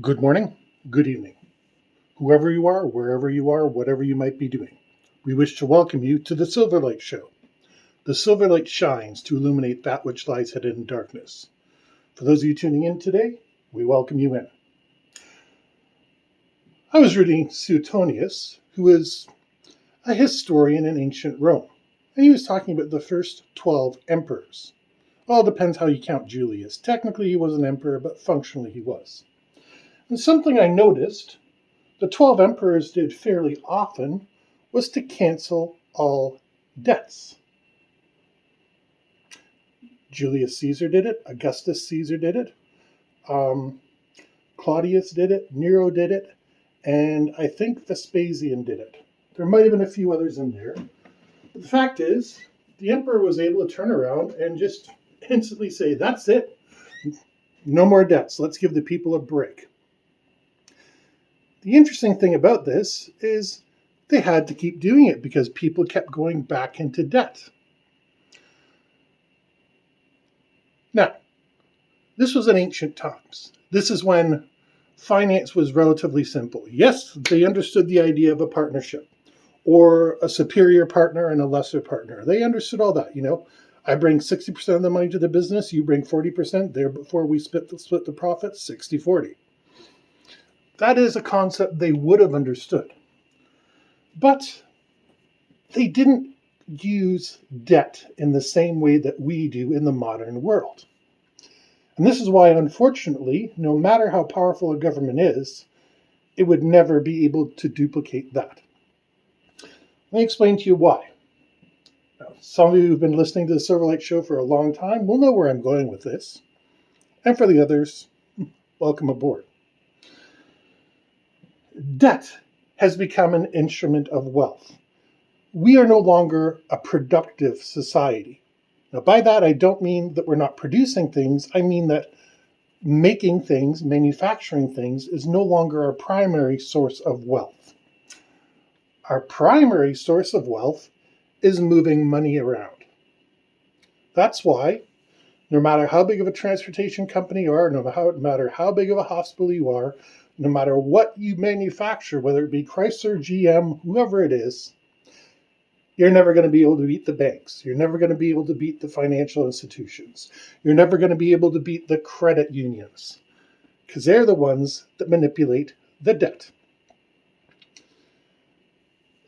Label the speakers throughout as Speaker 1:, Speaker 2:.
Speaker 1: Good morning, good evening, whoever you are, wherever you are, whatever you might be doing. We wish to welcome you to the Silverlight Show. The Silverlight shines to illuminate that which lies hidden in darkness. For those of you tuning in today, we welcome you in. I was reading Suetonius, who is a historian in ancient Rome, and he was talking about the first 12 emperors. Well, it depends how you count Julius. Technically, he was an emperor, but functionally, he was. And something I noticed the 12 emperors did fairly often was to cancel all debts. Julius Caesar did it, Augustus Caesar did it, Claudius did it, Nero did it, and I think Vespasian did it. There might have been a few others in there. But the fact is, the emperor was able to turn around and just instantly say, that's it. No more debts. Let's give the people a break. The interesting thing about this is they had to keep doing it because people kept going back into debt. Now, this was in ancient times. This is when finance was relatively simple. Yes, they understood the idea of a partnership or a superior partner and a lesser partner. They understood all that. I bring 60% of the money to the business, you bring 40%. There before we split the profits, 60-40. That is a concept they would have understood. But they didn't use debt in the same way that we do in the modern world. And this is why, unfortunately, no matter how powerful a government is, it would never be able to duplicate that. Let me explain to you why. Now, some of you who've been listening to the Silverlight Show for a long time will know where I'm going with this. And for the others, welcome aboard. Debt has become an instrument of wealth. We are no longer a productive society. Now, by that, I don't mean that we're not producing things. I mean that making things, manufacturing things, is no longer our primary source of wealth. Our primary source of wealth is moving money around. That's why, no matter how big of a transportation company you are, no matter how big of a hospital you are, no matter what you manufacture, whether it be Chrysler, GM, whoever it is, you're never going to be able to beat the banks. You're never going to be able to beat the financial institutions. You're never going to be able to beat the credit unions because they're the ones that manipulate the debt.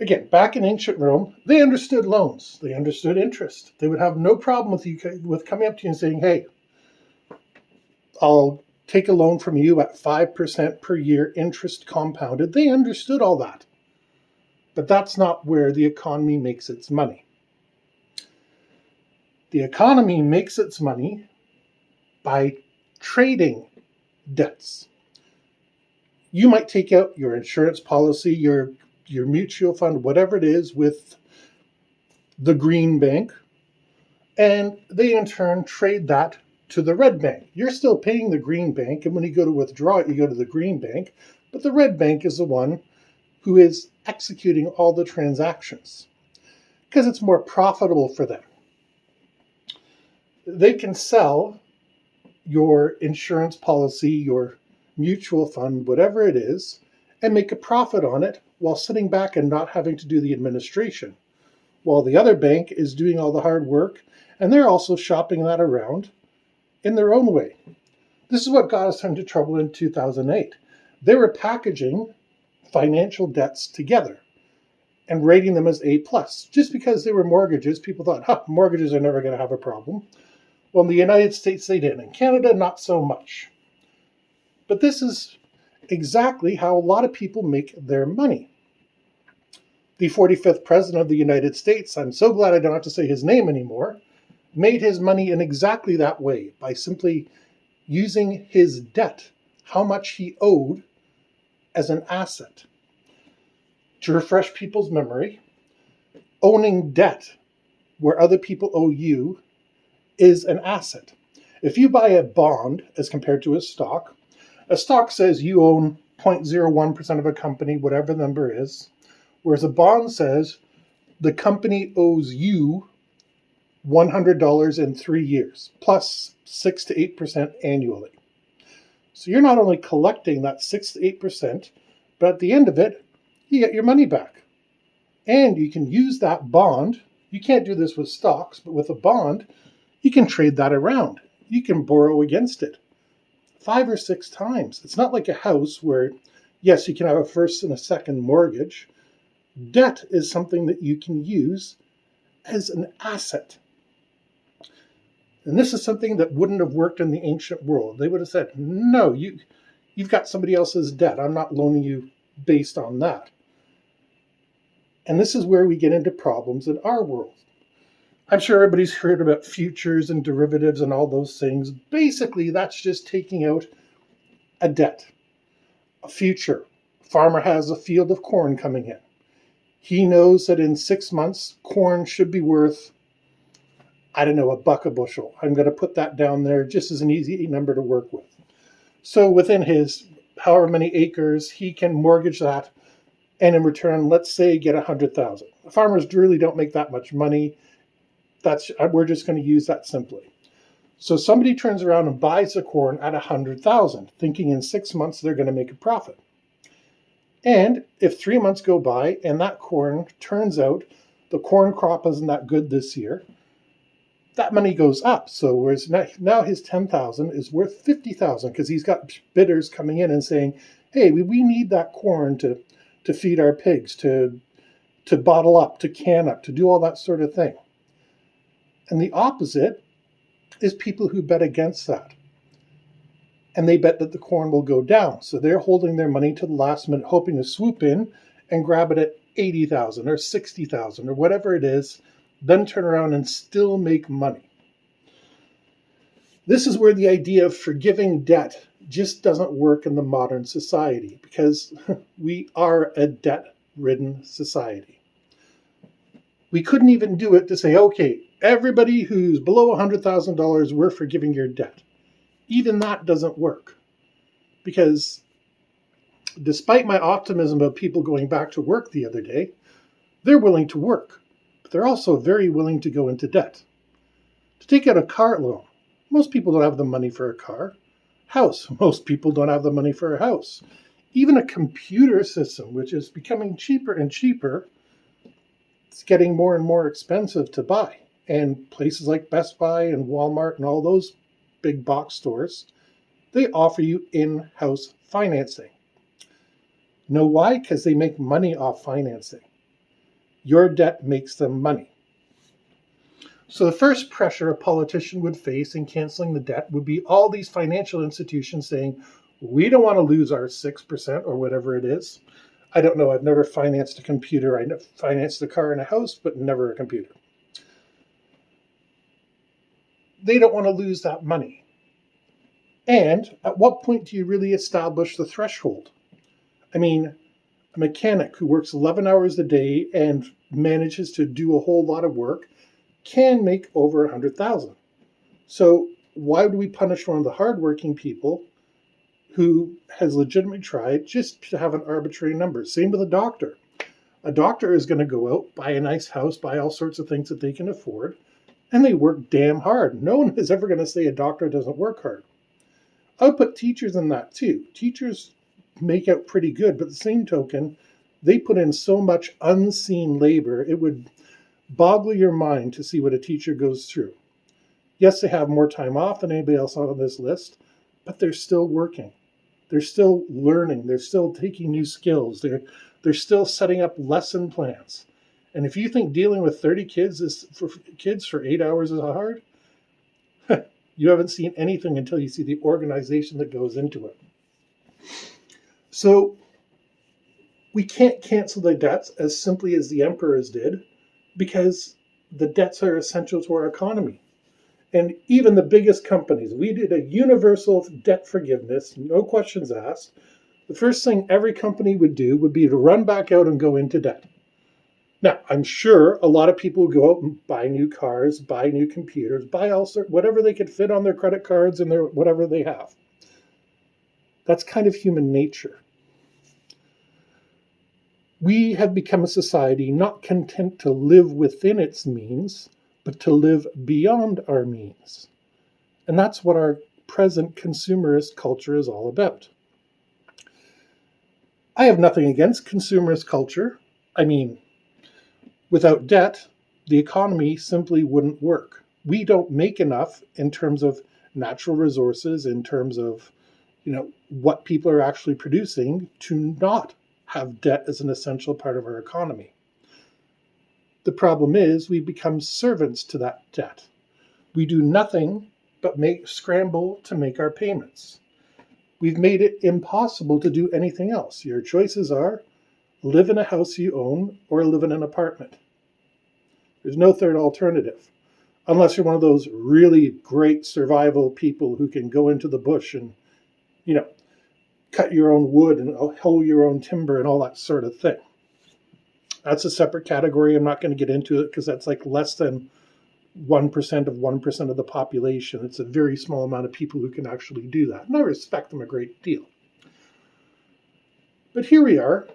Speaker 1: Again, back in ancient Rome, they understood loans. They understood interest. They would have no problem with coming up to you and saying, hey, I'll take a loan from you at 5% per year, interest compounded. They understood all that. But that's not where the economy makes its money. The economy makes its money by trading debts. You might take out your insurance policy, your mutual fund, whatever it is, with the green bank, and they in turn trade that to the red bank. You're still paying the green bank, and when you go to withdraw it, you go to the green bank, but the red bank is the one who is executing all the transactions because it's more profitable for them. They can sell your insurance policy, your mutual fund, whatever it is, and make a profit on it while sitting back and not having to do the administration, while the other bank is doing all the hard work, and they're also shopping that around in their own way. This is what got us into trouble in 2008. They were packaging financial debts together and rating them as A+. Just because they were mortgages, people thought, mortgages are never going to have a problem. Well, in the United States, they did. In Canada, not so much. But this is exactly how a lot of people make their money. The 45th president of the United States, I'm so glad I don't have to say his name anymore, made his money in exactly that way by simply using his debt, how much he owed, as an asset. To refresh people's memory, owning debt where other people owe you is an asset. If you buy a bond as compared to a stock says you own 0.01% of a company, whatever the number is, whereas a bond says the company owes you $100 in 3 years, plus 6 to 8% annually. So you're not only collecting that 6 to 8%, but at the end of it, you get your money back. And you can use that bond. You can't do this with stocks, but with a bond, you can trade that around. You can borrow against it 5 or 6 times. It's not like a house where, yes, you can have a first and a second mortgage. Debt is something that you can use as an asset. And this is something that wouldn't have worked in the ancient world. They would have said, no, you've got somebody else's debt. I'm not loaning you based on that. And this is where we get into problems in our world. I'm sure everybody's heard about futures and derivatives and all those things. Basically, that's just taking out a debt. A future. A farmer has a field of corn coming in. He knows that in 6 months, corn should be worth, I don't know, $1 a bushel. I'm going to put that down there just as an easy number to work with. So within his however many acres, he can mortgage that and in return, let's say, get $100,000. Farmers really don't make that much money. We're just going to use that simply. So somebody turns around and buys the corn at $100,000, thinking in 6 months they're going to make a profit. And if 3 months go by and that corn turns out the corn crop isn't that good this year, that money goes up. So whereas now his $10,000 is worth $50,000 because he's got bidders coming in and saying, hey, we need that corn to feed our pigs, to bottle up, to can up, to do all that sort of thing. And the opposite is people who bet against that. And they bet that the corn will go down. So they're holding their money to the last minute, hoping to swoop in and grab it at $80,000 or $60,000 or whatever it is, then turn around and still make money. This is where the idea of forgiving debt just doesn't work in the modern society because we are a debt-ridden society. We couldn't even do it to say, okay, everybody who's below $100,000, we're forgiving your debt. Even that doesn't work because despite my optimism about people going back to work the other day, they're willing to work, but they're also very willing to go into debt. To take out a car loan, most people don't have the money for a car. House, most people don't have the money for a house. Even a computer system, which is becoming cheaper and cheaper, it's getting more and more expensive to buy. And places like Best Buy and Walmart and all those big box stores, they offer you in-house financing. Know why? Because they make money off financing. Your debt makes them money. So the first pressure a politician would face in canceling the debt would be all these financial institutions saying, we don't want to lose our 6% or whatever it is. I don't know. I've never financed a computer. I financed a car and a house, but never a computer. They don't want to lose that money. And at what point do you really establish the threshold? I mean, a mechanic who works 11 hours a day and manages to do a whole lot of work can make over $100,000. So why would we punish one of the hardworking people who has legitimately tried just to have an arbitrary number? Same with a doctor. A doctor is going to go out, buy a nice house, buy all sorts of things that they can afford, and they work damn hard. No one is ever going to say a doctor doesn't work hard. I would put teachers in that too. Teachers make out pretty good, but the same token, they put in so much unseen labor, it would boggle your mind to see what a teacher goes through. Yes, they have more time off than anybody else on this list, but they're still working. They're still learning. They're still taking new skills. They're still setting up lesson plans. And if you think dealing with 30 kids for 8 hours is hard, you haven't seen anything until you see the organization that goes into it. So we can't cancel the debts as simply as the emperors did, because the debts are essential to our economy. And even the biggest companies, we did a universal debt forgiveness, no questions asked. The first thing every company would do would be to run back out and go into debt. Now, I'm sure a lot of people go out and buy new cars, buy new computers, buy all sorts, whatever they could fit on their credit cards and their whatever they have. That's kind of human nature. We have become a society not content to live within its means, but to live beyond our means. And that's what our present consumerist culture is all about. I have nothing against consumerist culture. I mean, without debt, the economy simply wouldn't work. We don't make enough in terms of natural resources, in terms of, what people are actually producing to not have debt as an essential part of our economy. The problem is we become servants to that debt. We do nothing but scramble to make our payments. We've made it impossible to do anything else. Your choices are live in a house you own or live in an apartment. There's no third alternative, unless you're one of those really great survival people who can go into the bush and, cut your own wood and hoe your own timber and all that sort of thing. That's a separate category. I'm not going to get into it because that's like less than 1% of 1% of the population. It's a very small amount of people who can actually do that. And I respect them a great deal. But here we are,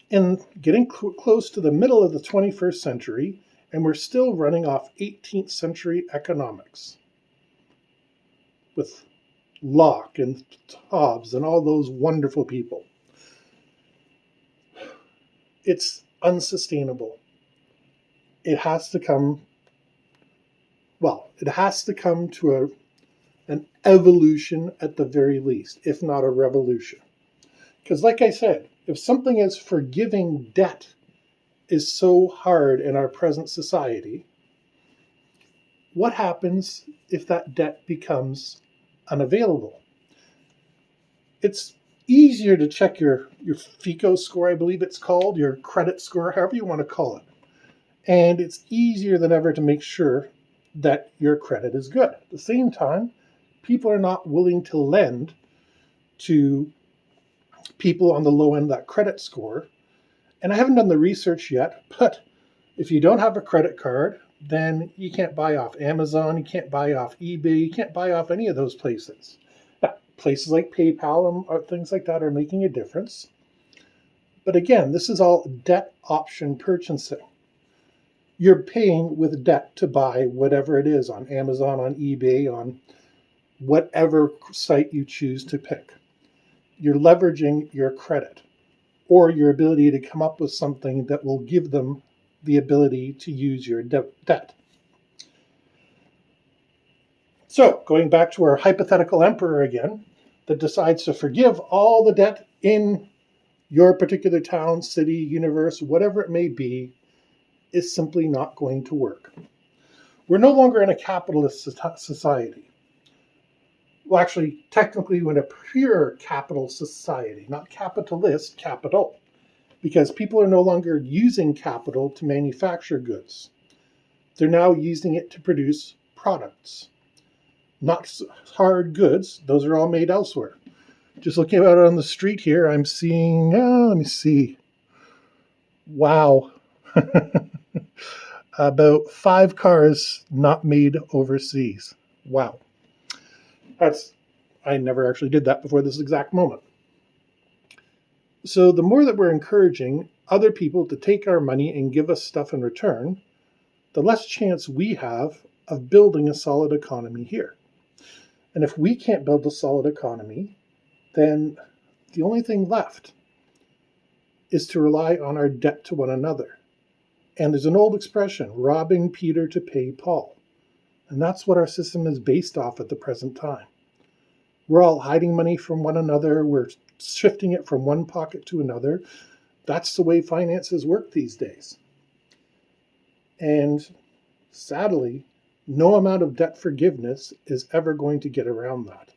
Speaker 1: in getting close to the middle of the 21st century, and we're still running off 18th century economics with Locke and Hobbes and all those wonderful people. It's unsustainable. It has to come to an evolution at the very least, if not a revolution. Because like I said, if something as forgiving debt is so hard in our present society, what happens if that debt becomes unavailable? It's easier to check your FICO score, I believe it's called, your credit score, however you want to call it. And it's easier than ever to make sure that your credit is good. At the same time, people are not willing to lend to people on the low end of that credit score. And I haven't done the research yet, but if you don't have a credit card, then you can't buy off Amazon, you can't buy off eBay, you can't buy off any of those places. Now, places like PayPal and things like that are making a difference. But again, this is all debt option purchasing. You're paying with debt to buy whatever it is on Amazon, on eBay, on whatever site you choose to pick. You're leveraging your credit or your ability to come up with something that will give them the ability to use your debt. So, going back to our hypothetical emperor again, that decides to forgive all the debt in your particular town, city, universe, whatever it may be, is simply not going to work. We're no longer in a capitalist society. Well, actually, technically, we're in a pure capital society, not capitalist, capital, because people are no longer using capital to manufacture goods. They're now using it to produce products, not hard goods. Those are all made elsewhere. Just looking out on the street here, I'm seeing, let me see. Wow. About 5 cars not made overseas. Wow. I never actually did that before this exact moment. So the more that we're encouraging other people to take our money and give us stuff in return, the less chance we have of building a solid economy here. And if we can't build a solid economy, then the only thing left is to rely on our debt to one another. And there's an old expression, robbing Peter to pay Paul. And that's what our system is based off at the present time. We're all hiding money from one another. We're shifting it from one pocket to another. That's the way finances work these days. And sadly, no amount of debt forgiveness is ever going to get around that.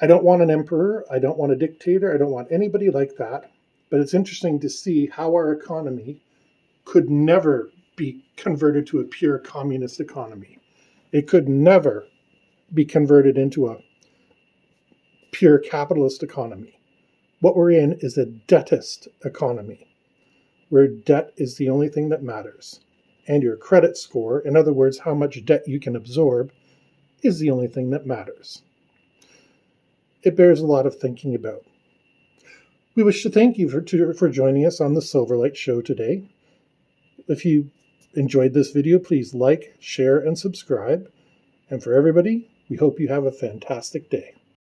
Speaker 1: I don't want an emperor. I don't want a dictator. I don't want anybody like that. But it's interesting to see how our economy could never be converted to a pure communist economy. It could never be converted into a pure capitalist economy. What we're in is a debtist economy, where debt is the only thing that matters. And your credit score, in other words, how much debt you can absorb, is the only thing that matters. It bears a lot of thinking about. We wish to thank you for joining us on the Silverlight Show today. If you enjoyed this video, please like, share, and subscribe. And for everybody, we hope you have a fantastic day.